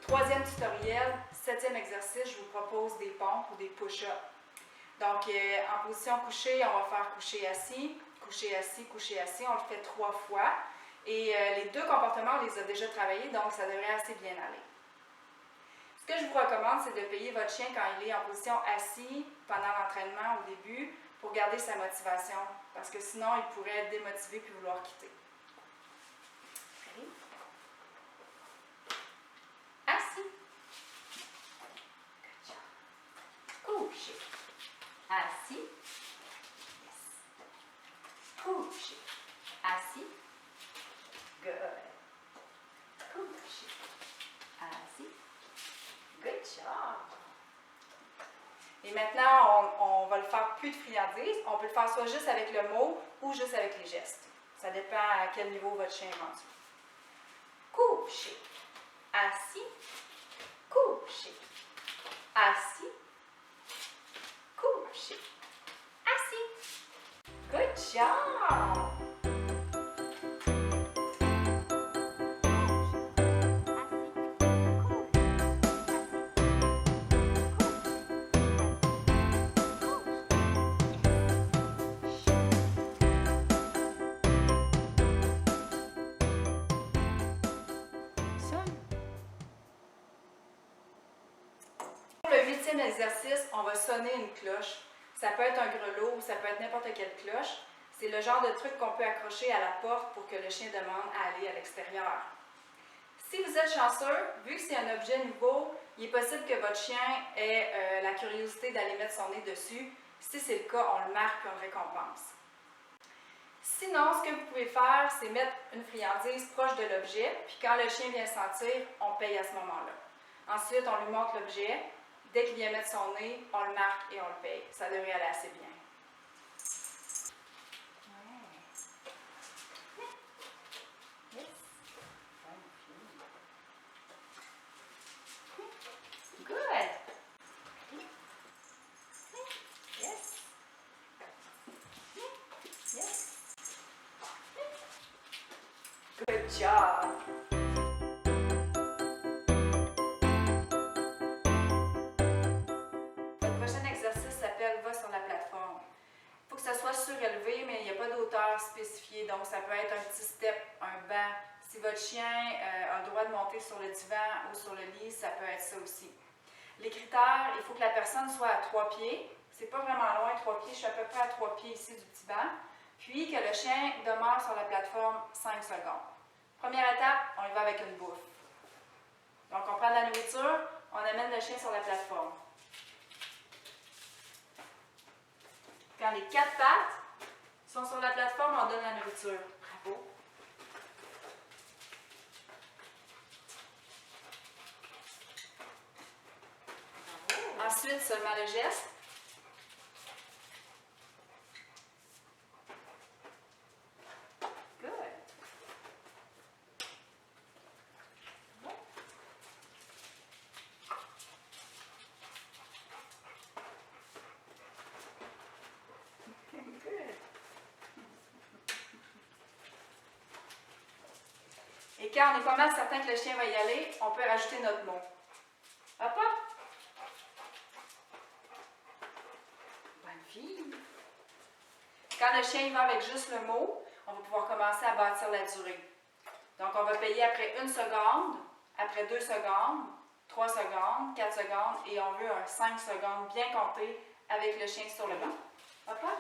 Troisième tutoriel, 7e exercice, je vous propose des pompes ou des push-ups. Donc, en position couchée, on va faire coucher-assis, coucher-assis, coucher-assis. On le fait 3 fois. Et les deux comportements, on les a déjà travaillés, donc ça devrait assez bien aller. Ce que je vous recommande, c'est de payer votre chien quand il est en position assis pendant l'entraînement au début pour garder sa motivation. Parce que sinon, il pourrait être démotivé puis vouloir quitter. Assis. Couché. Assis. Yes. Couché. Assis. Good. Couché. Assis. Good job. Et maintenant, on va le faire plus de friandises. On peut le faire soit juste avec le mot ou juste avec les gestes. Ça dépend à quel niveau votre chien est rendu. Couché. Assis. Couché. Assis. Couché. Assis. Good job! Pour le 8e exercice, on va sonner une cloche. Ça peut être un grelot ou ça peut être n'importe quelle cloche. C'est le genre de truc qu'on peut accrocher à la porte pour que le chien demande à aller à l'extérieur. Si vous êtes chanceux, vu que c'est un objet nouveau, il est possible que votre chien ait la curiosité d'aller mettre son nez dessus. Si c'est le cas, on le marque et on le récompense. Sinon, ce que vous pouvez faire, c'est mettre une friandise proche de l'objet, puis quand le chien vient le sentir, on paye à ce moment-là. Ensuite, on lui montre l'objet. Dès qu'il vient mettre son nez, on le marque et on le paye. Ça devrait aller assez bien. Yes. Good. Yes. Yes. Good job. Va sur la plateforme. Il faut que ça soit surélevé, mais il n'y a pas d'auteur spécifiée. Donc, ça peut être un petit step, un banc. Si votre chien a le droit de monter sur le divan ou sur le lit, ça peut être ça aussi. Les critères, il faut que la personne soit à 3 pieds. C'est pas vraiment loin, 3 pieds. Je suis à peu près à 3 pieds ici du petit banc. Puis, que le chien demeure sur la plateforme 5 secondes. Première étape, on y va avec une bouffe. Donc, on prend de la nourriture, on amène le chien sur la plateforme. Quand les 4 pattes sont sur la plateforme, on donne la nourriture. Bravo. Bravo. Ensuite, seulement le geste. Good. Et quand on est pas mal certain que le chien va y aller, on peut rajouter notre mot. Hop, hop. Bonne fille. Quand le chien va avec juste le mot, on va pouvoir commencer à bâtir la durée. Donc, on va payer après 1 seconde, après 2 secondes, 3 secondes, 4 secondes, et on veut un 5 secondes bien compté avec le chien sur le banc. Hop, hop.